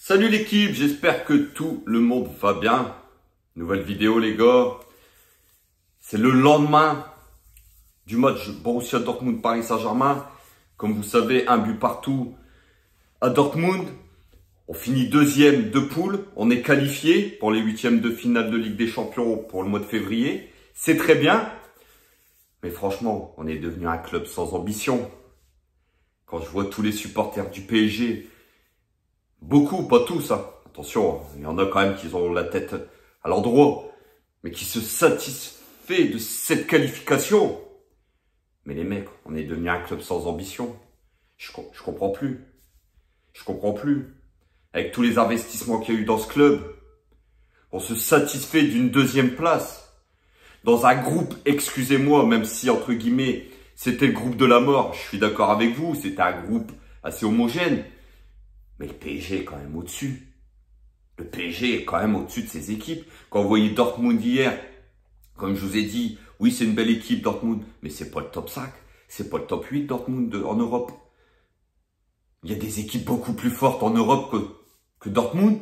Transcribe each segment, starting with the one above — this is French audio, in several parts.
Salut l'équipe, j'espère que tout le monde va bien. Nouvelle vidéo les gars. C'est le lendemain du match Borussia Dortmund-Paris Saint-Germain. Comme vous savez, un but partout à Dortmund. On finit deuxième de poule. On est qualifié pour les huitièmes de finale de Ligue des Champions pour le mois de février. C'est très bien. Mais franchement, on est devenu un club sans ambition. Quand je vois tous les supporters du PSG, beaucoup, pas tous, hein. Attention, il y en a quand même qui ont la tête à l'endroit, mais qui se satisfait de cette qualification. Mais les mecs, on est devenu un club sans ambition. Je comprends plus. Je comprends plus. Avec tous les investissements qu'il y a eu dans ce club, on se satisfait d'une deuxième place. Dans un groupe, excusez-moi, même si, entre guillemets, c'était le groupe de la mort, je suis d'accord avec vous, c'était un groupe assez homogène. Mais le PSG est quand même au-dessus. Le PSG est quand même au-dessus de ses équipes. Quand vous voyez Dortmund hier, comme je vous ai dit, oui, c'est une belle équipe Dortmund, mais c'est pas le top 5, c'est pas le top 8 Dortmund en Europe. Il y a des équipes beaucoup plus fortes en Europe que Dortmund.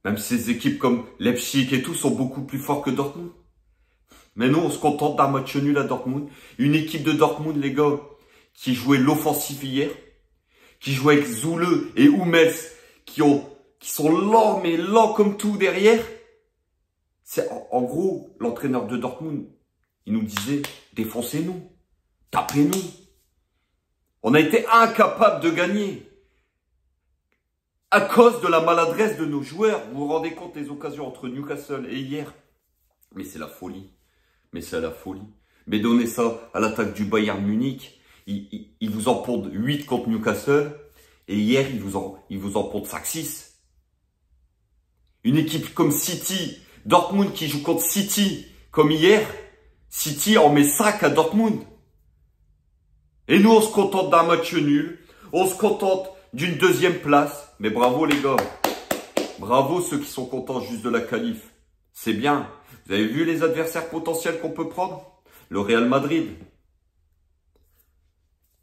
Même ces équipes comme Leipzig et tout sont beaucoup plus forts que Dortmund. Mais nous, on se contente d'un match nul à Dortmund. Une équipe de Dortmund, les gars, qui jouait l'offensive hier, qui jouait avec Zoule et Hummels, qui sont lents, mais lents comme tout derrière. C'est en gros, l'entraîneur de Dortmund, il nous disait, défoncez-nous, tapez-nous. On a été incapable de gagner. À cause de la maladresse de nos joueurs. Vous vous rendez compte des occasions entre Newcastle et hier? Mais c'est la folie. Mais c'est la folie. Mais donnez ça à l'attaque du Bayern Munich. Il vous en pondent 8 contre Newcastle. Et hier, il vous en pondent 5-6. Une équipe comme City, Dortmund qui joue contre City, comme hier, City en met 5 à Dortmund. Et nous, on se contente d'un match nul. On se contente d'une deuxième place. Mais bravo les gars. Bravo ceux qui sont contents juste de la qualif. C'est bien. Vous avez vu les adversaires potentiels qu'on peut prendre? Le Real Madrid,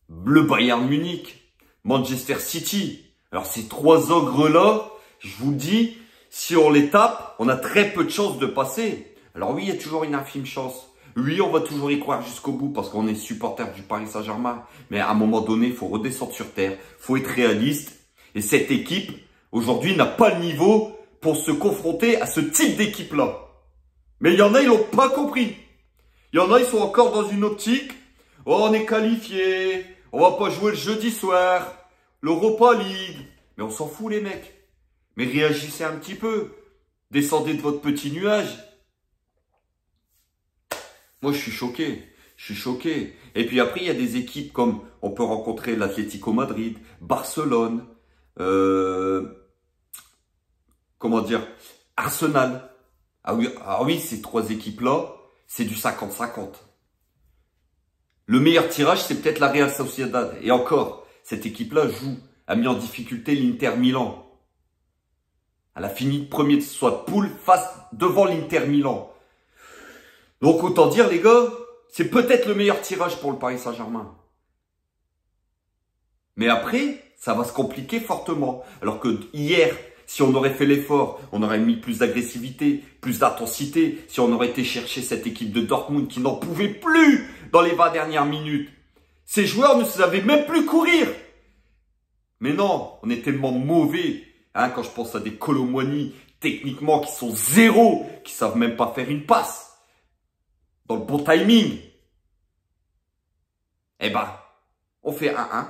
le Bayern Munich, Manchester City. Alors ces trois ogres-là, je vous le dis, si on les tape, on a très peu de chances de passer. Alors oui, il y a toujours une infime chance. Oui, on va toujours y croire jusqu'au bout parce qu'on est supporter du Paris Saint-Germain. Mais à un moment donné, il faut redescendre sur terre. Il faut être réaliste. Et cette équipe, aujourd'hui, n'a pas le niveau pour se confronter à ce type d'équipe-là. Mais il y en a, ils l'ont pas compris. Il y en a, ils sont encore dans une optique. Oh, on est qualifié. On va pas jouer le jeudi soir. L'Europa League. Mais on s'en fout, les mecs. Mais réagissez un petit peu. Descendez de votre petit nuage. Moi, je suis choqué. Je suis choqué. Et puis après, il y a des équipes comme on peut rencontrer l'Atlético Madrid, Barcelone, comment dire, Arsenal. Ah oui, ces trois équipes-là, c'est du 50-50. Le meilleur tirage, c'est peut-être la Real Sociedad. Et encore, cette équipe-là a mis en difficulté l'Inter Milan. Elle a fini premier de soit poule devant l'Inter Milan. Donc autant dire les gars, c'est peut-être le meilleur tirage pour le Paris Saint-Germain. Mais après, ça va se compliquer fortement. Alors que hier, si on aurait fait l'effort, on aurait mis plus d'agressivité, plus d'intensité. Si on aurait été chercher cette équipe de Dortmund qui n'en pouvait plus dans les 20 dernières minutes. Ces joueurs ne savaient même plus courir. Mais non, on est tellement mauvais. Hein, quand je pense à des Kolo Muani, techniquement, qui sont zéro, qui savent même pas faire une passe. Dans le bon timing. Eh ben, on fait 1-1.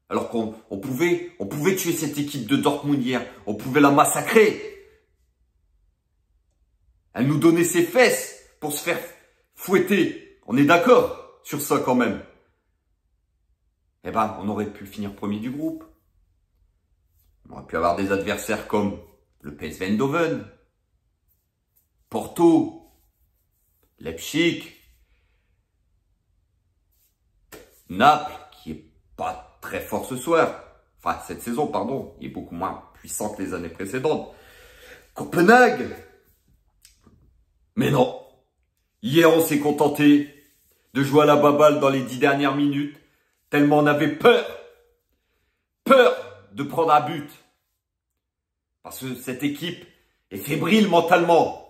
Alors qu'on pouvait tuer cette équipe de Dortmund hier. On pouvait la massacrer. Elle nous donnait ses fesses pour se faire fouetter. On est d'accord sur ça quand même. Eh ben, on aurait pu finir premier du groupe. On aurait pu avoir des adversaires comme le PSV Eindhoven, Porto, Leipzig, Naples, qui est pas très fort ce soir. Enfin, cette saison, pardon. Il est beaucoup moins puissant que les années précédentes. Copenhague. Mais non. Hier, on s'est contenté de jouer à la baballe dans les 10 dernières minutes. Tellement on avait peur. Peur de prendre un but. Parce que cette équipe est fébrile mentalement.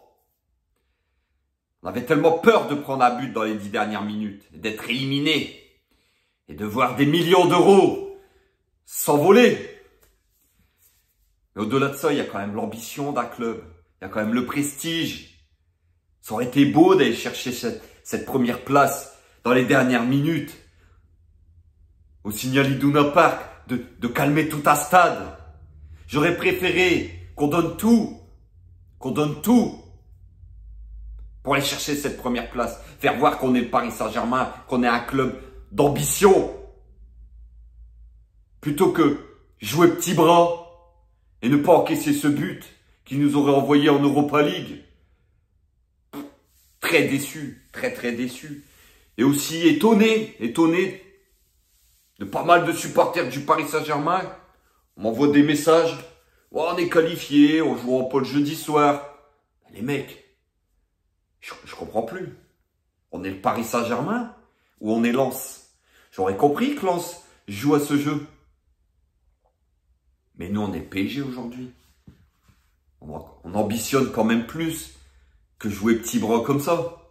On avait tellement peur de prendre un but dans les 10 dernières minutes, d'être éliminé et de voir des millions d'euros s'envoler. Mais au-delà de ça, il y a quand même l'ambition d'un club. Il y a quand même le prestige. Ça aurait été beau d'aller chercher cette première place dans les dernières minutes. Au Signal Iduna Park, de calmer tout un stade. J'aurais préféré qu'on donne tout. Qu'on donne tout. Pour aller chercher cette première place. Faire voir qu'on est le Paris Saint-Germain, qu'on est un club d'ambition. Plutôt que jouer petit bras. Et ne pas encaisser ce but qui nous aurait envoyé en Europa League. Très déçu, très déçu. Et aussi étonné de pas mal de supporters du Paris Saint-Germain. On m'envoie des messages. Oh, on est qualifié, on joue en pôle jeudi soir. Les mecs, je comprends plus. On est le Paris Saint-Germain ou on est Lens? J'aurais compris que Lens joue à ce jeu. Mais nous, on est PSG aujourd'hui. On ambitionne quand même plus que jouer petit bras comme ça.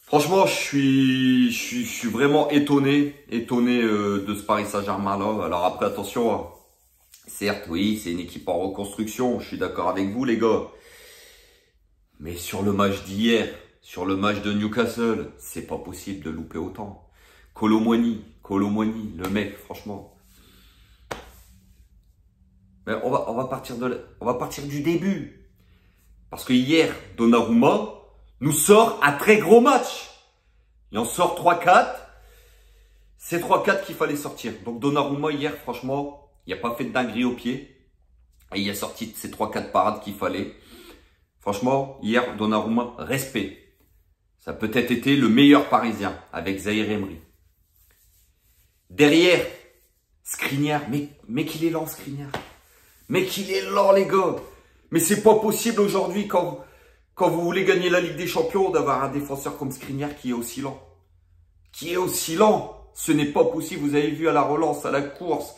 Franchement, je suis vraiment étonné de ce Paris Saint-Germain-là. Alors après, attention, certes, oui, c'est une équipe en reconstruction. Je suis d'accord avec vous, les gars. Mais sur le match d'hier, sur le match de Newcastle, c'est pas possible de louper autant. Kolo Muani, le mec, franchement. Mais on va partir du début. Parce que hier, Donnarumma nous sort un très gros match. Il en sort 3-4. C'est 3-4 qu'il fallait sortir. Donc Donnarumma hier, franchement, il n'a pas fait de dinguerie au pied. Et il a sorti ces 3-4 parades qu'il fallait. Franchement, hier, Donnarumma, respect. Ça a peut-être été le meilleur Parisien avec Zahir Emery. Derrière, Skriniar, mais qu'il est lent, Skriniar. Mais qu'il est lent, les gars. Mais c'est pas possible aujourd'hui, quand vous voulez gagner la Ligue des Champions, d'avoir un défenseur comme Skriniar qui est aussi lent. Qui est aussi lent. Ce n'est pas possible. Vous avez vu à la relance, à la course.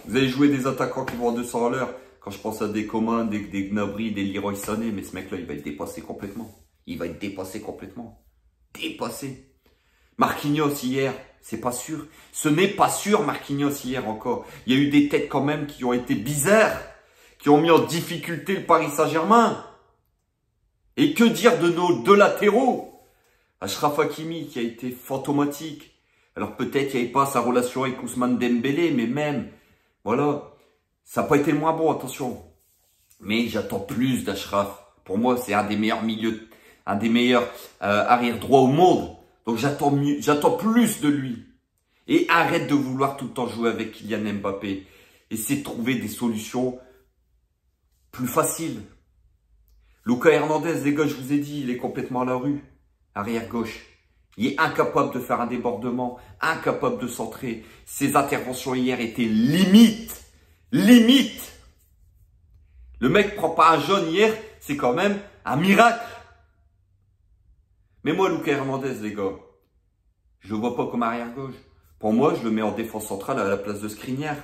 Vous avez joué des attaquants qui vont à 200 à l'heure. Quand je pense à des Coman, des Gnabry, des Leroy Sané, mais ce mec-là, il va être dépassé complètement. Il va être dépassé complètement. Dépassé. Marquinhos hier, c'est pas sûr. Ce n'est pas sûr, Marquinhos hier encore. Il y a eu des têtes quand même qui ont été bizarres, qui ont mis en difficulté le Paris Saint-Germain. Et que dire de nos deux latéraux? Achraf Hakimi qui a été fantomatique. Alors peut-être il n'y avait pas sa relation avec Ousmane Dembélé, mais même, voilà, ça n'a pas été le moins bon, attention. Mais j'attends plus d'Achraf. Pour moi, c'est un des meilleurs milieux, un des meilleurs arrière droit au monde. Donc j'attends plus de lui. Et arrête de vouloir tout le temps jouer avec Kylian Mbappé. Essaie de trouver des solutions plus faciles. Lucas Hernandez, les gars, je vous ai dit, il est complètement à la rue. Arrière gauche. Il est incapable de faire un débordement, incapable de centrer. Ses interventions hier étaient limite. Limite. Le mec prend pas un jaune hier, c'est quand même un miracle. Mais moi, Lucas Hernandez, les gars, je le vois pas comme arrière gauche. Pour moi, je le mets en défense centrale à la place de Skriniar.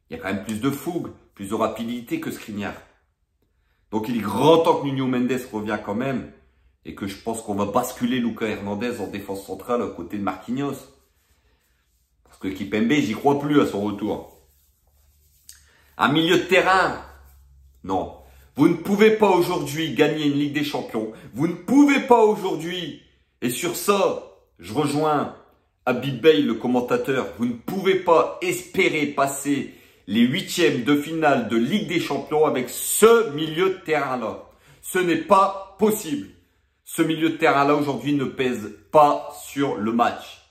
Il y a quand même plus de fougue, plus de rapidité que Skriniar. Donc il est grand temps que Nuno Mendes revient quand même. Et que je pense qu'on va basculer Lucas Hernandez en défense centrale à côté de Marquinhos. Parce que Kipembe, j'y crois plus à son retour. Un milieu de terrain, non. Vous ne pouvez pas aujourd'hui gagner une Ligue des Champions. Vous ne pouvez pas aujourd'hui. Et sur ça, je rejoins Habib Bey, le commentateur. Vous ne pouvez pas espérer passer les 8e de finale de Ligue des Champions avec ce milieu de terrain-là. Ce n'est pas possible. Ce milieu de terrain-là aujourd'hui ne pèse pas sur le match.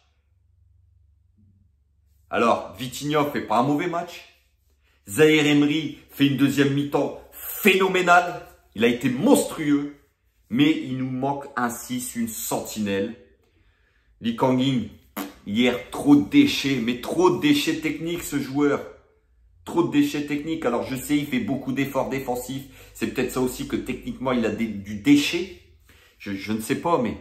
Alors, Vitinha fait pas un mauvais match. Zahir Emery fait une deuxième mi-temps phénoménale. Il a été monstrueux. Mais il nous manque un 6, une sentinelle. Lee Kang-in, hier, trop de déchets. Mais trop de déchets techniques, ce joueur. Trop de déchets techniques. Alors, je sais, il fait beaucoup d'efforts défensifs. C'est peut-être ça aussi que techniquement, il a du déchet. Je ne sais pas, mais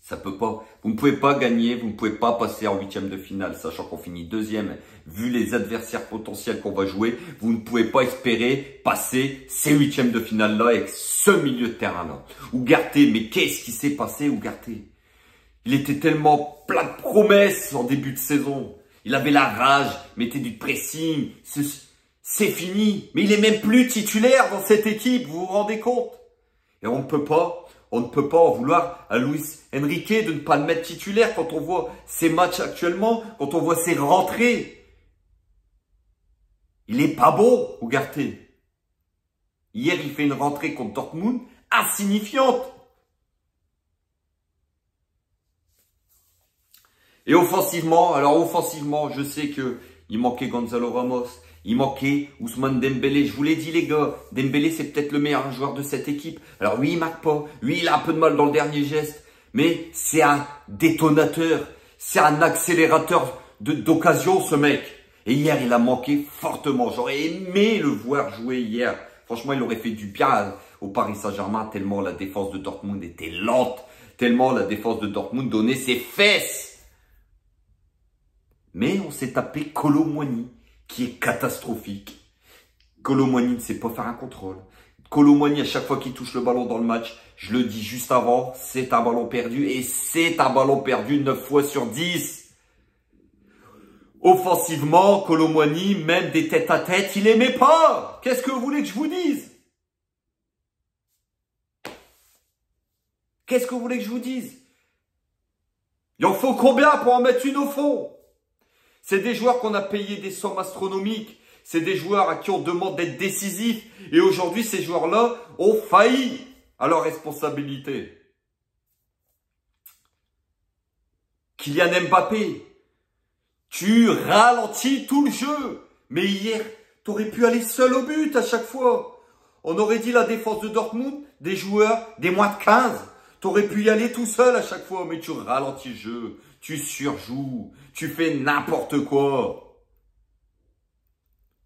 Ça peut pas. Vous ne pouvez pas gagner, vous ne pouvez pas passer en huitième de finale, sachant qu'on finit deuxième. Vu les adversaires potentiels qu'on va jouer, vous ne pouvez pas espérer passer ces huitièmes de finale-là avec ce milieu de terrain-là. Ugarte, mais qu'est-ce qui s'est passé, Ugarte? Il était tellement plein de promesses en début de saison. Il avait la rage, mettait du pressing. C'est fini. Mais il est même plus titulaire dans cette équipe, vous vous rendez compte? Et on ne peut pas en vouloir à Luis Enrique de ne pas le mettre titulaire quand on voit ses matchs actuellement, quand on voit ses rentrées. Il est pas bon, Ugarte. Hier, il fait une rentrée contre Dortmund insignifiante. Et offensivement, je sais que il manquait Gonzalo Ramos, il manquait Ousmane Dembélé. Je vous l'ai dit les gars, Dembélé c'est peut-être le meilleur joueur de cette équipe. Alors oui, il marque pas, oui, il a un peu de mal dans le dernier geste, mais c'est un détonateur, c'est un accélérateur d'occasion ce mec. Et hier, il a manqué fortement. J'aurais aimé le voir jouer hier. Franchement, il aurait fait du bien au Paris Saint-Germain tellement la défense de Dortmund était lente, tellement la défense de Dortmund donnait ses fesses. Mais on s'est tapé Kolo Muani, qui est catastrophique. Kolo Muani ne sait pas faire un contrôle. Kolo Muani, à chaque fois qu'il touche le ballon dans le match, je le dis juste avant, c'est un ballon perdu. Et c'est un ballon perdu 9 fois sur 10. Offensivement, Kolo Muani, même des têtes à tête, il aimait pas. Qu'est-ce que vous voulez que je vous dise? Qu'est-ce que vous voulez que je vous dise? Il en faut combien pour en mettre une au fond? C'est des joueurs qu'on a payé des sommes astronomiques. C'est des joueurs à qui on demande d'être décisifs. Et aujourd'hui, ces joueurs-là ont failli à leur responsabilité. Kylian Mbappé, tu ralentis tout le jeu. Mais hier, tu aurais pu aller seul au but à chaque fois. On aurait dit la défense de Dortmund, des joueurs, des moins de 15. Tu aurais pu y aller tout seul à chaque fois, mais tu ralentis le jeu. Tu surjoues, tu fais n'importe quoi.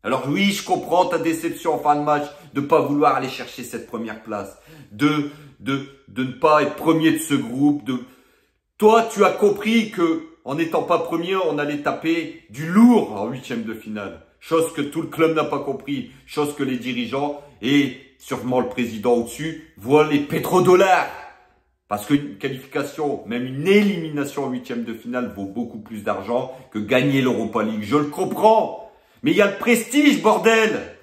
Alors oui, je comprends ta déception en fin de match de ne pas vouloir aller chercher cette première place, de ne pas être premier de ce groupe. Toi, tu as compris que en n'étant pas premier, on allait taper du lourd en huitième de finale. Chose que tout le club n'a pas compris, chose que les dirigeants et sûrement le président au-dessus voient les pétrodollars. Parce qu'une qualification, même une élimination en huitième de finale vaut beaucoup plus d'argent que gagner l'Europa League. Je le comprends. Mais il y a le prestige, bordel.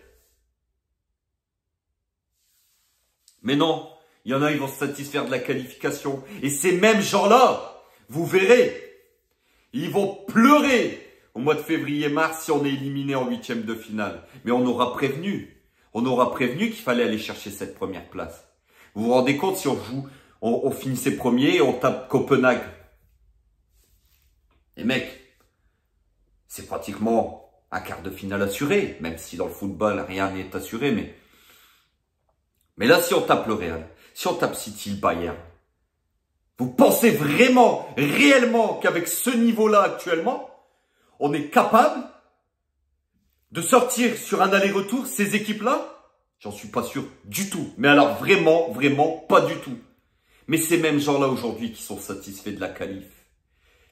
Mais non, il y en a, ils vont se satisfaire de la qualification. Et ces mêmes gens-là, vous verrez, ils vont pleurer au mois de février-mars si on est éliminé en huitième de finale. Mais on aura prévenu. On aura prévenu qu'il fallait aller chercher cette première place. Vous vous rendez compte si on joue... On finissait premier et on tape Copenhague. Et mec, c'est pratiquement un quart de finale assuré, même si dans le football, rien n'est assuré. Mais là, si on tape le Real, si on tape City, le Bayern, vous pensez vraiment, réellement qu'avec ce niveau-là actuellement, on est capable de sortir sur un aller-retour ces équipes-là? J'en suis pas sûr du tout. Mais alors vraiment, vraiment pas du tout. Mais ces mêmes gens-là aujourd'hui qui sont satisfaits de la qualif,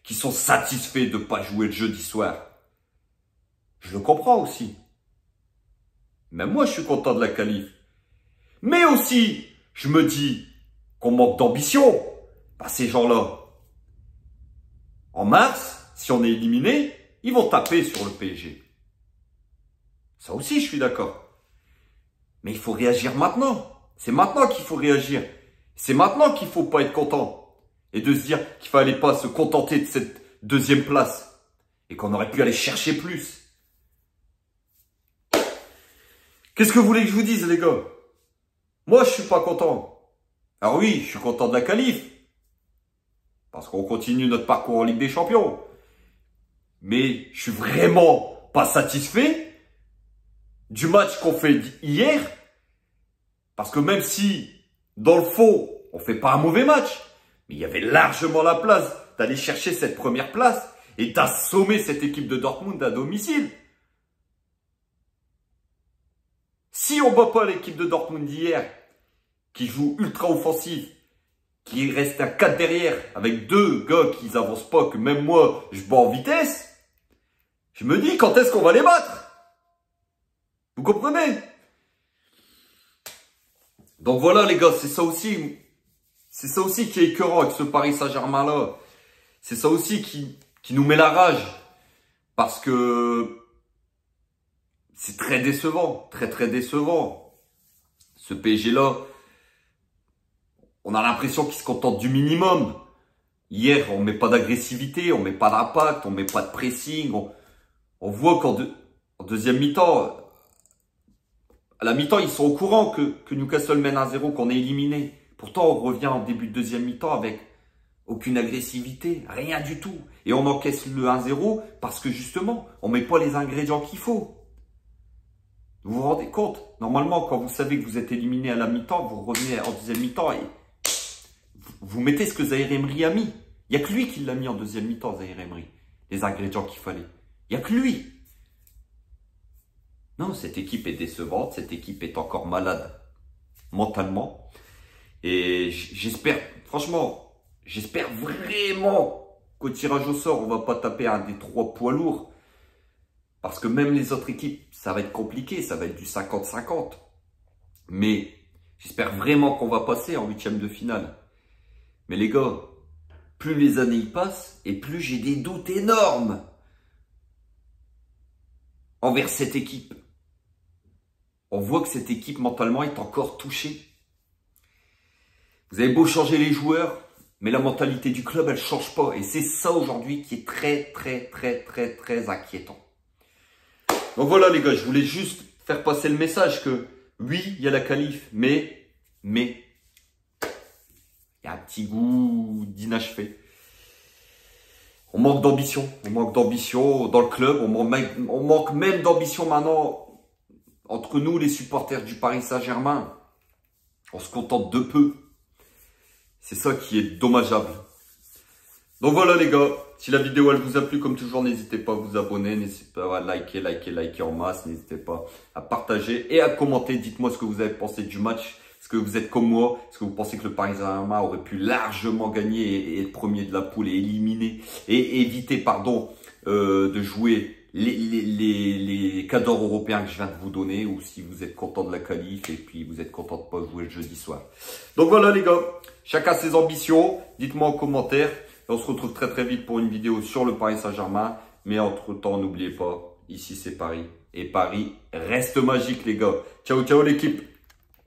qui sont satisfaits de ne pas jouer le jeudi soir, je le comprends aussi. Même moi, je suis content de la qualif. Mais aussi, je me dis qu'on manque d'ambition. Bah, ces gens-là, en mars, si on est éliminé, ils vont taper sur le PSG. Ça aussi, je suis d'accord. Mais il faut réagir maintenant. C'est maintenant qu'il faut réagir. C'est maintenant qu'il faut pas être content et de se dire qu'il fallait pas se contenter de cette deuxième place et qu'on aurait pu aller chercher plus. Qu'est-ce que vous voulez que je vous dise, les gars? Moi, je suis pas content. Alors oui, je suis content de la qualif parce qu'on continue notre parcours en Ligue des Champions. Mais je suis vraiment pas satisfait du match qu'on fait hier parce que même si dans le fond, on fait pas un mauvais match, mais il y avait largement la place d'aller chercher cette première place et d'assommer cette équipe de Dortmund à domicile. Si on bat pas l'équipe de Dortmund d'hier, qui joue ultra offensif, qui reste à 4 derrière, avec 2 gars qui avancent pas, que même moi, je bats en vitesse, je me dis quand est-ce qu'on va les battre? Vous comprenez? Donc voilà les gars, c'est ça aussi qui est écœurant avec ce Paris Saint-Germain là. C'est ça aussi qui nous met la rage. Parce que c'est très décevant, très décevant. Ce PSG là, on a l'impression qu'il se contente du minimum. Hier, on met pas d'agressivité, on met pas d'impact, on met pas de pressing. On voit qu'en deuxième mi-temps, à la mi-temps, ils sont au courant que Newcastle mène 1-0, qu'on est éliminé. Pourtant, on revient en début de deuxième mi-temps avec aucune agressivité, rien du tout. Et on encaisse le 1-0 parce que justement, on met pas les ingrédients qu'il faut. Vous vous rendez compte? Normalement, quand vous savez que vous êtes éliminé à la mi-temps, vous revenez en deuxième mi-temps et vous mettez ce que Zaïre Emery a mis. Il n'y a que lui qui l'a mis en deuxième mi-temps, Zaïre Emery. Les ingrédients qu'il fallait. Il n'y a que lui. Non, cette équipe est décevante. Cette équipe est encore malade mentalement. Et j'espère, franchement, j'espère vraiment qu'au tirage au sort, on va pas taper un des 3 poids lourds. Parce que même les autres équipes, ça va être compliqué. Ça va être du 50-50. Mais j'espère vraiment qu'on va passer en 8e de finale. Mais les gars, plus les années y passent et plus j'ai des doutes énormes envers cette équipe. On voit que cette équipe mentalement est encore touchée. Vous avez beau changer les joueurs, mais la mentalité du club, elle change pas. Et c'est ça aujourd'hui qui est très inquiétant. Donc voilà les gars, je voulais juste faire passer le message que oui, il y a la qualif, mais il y a un petit goût d'inachevé. On manque d'ambition dans le club, on manque même d'ambition maintenant entre nous les supporters du Paris Saint-Germain. On se contente de peu. C'est ça qui est dommageable. Donc voilà les gars, si la vidéo elle vous a plu, comme toujours, n'hésitez pas à vous abonner, n'hésitez pas à liker en masse, n'hésitez pas à partager et à commenter. Dites-moi ce que vous avez pensé du match. Est-ce que vous êtes comme moi? Est-ce que vous pensez que le Paris Saint-Germain aurait pu largement gagner et être premier de la poule et éliminer et éviter, de jouer les cadeaux européens que je viens de vous donner, ou si vous êtes content de la qualif et puis vous êtes content de pas jouer le jeudi soir. Donc voilà les gars, chacun ses ambitions. Dites-moi en commentaire. Et on se retrouve très vite pour une vidéo sur le Paris Saint-Germain. Mais entre temps, n'oubliez pas, ici c'est Paris. Et Paris reste magique les gars. Ciao l'équipe.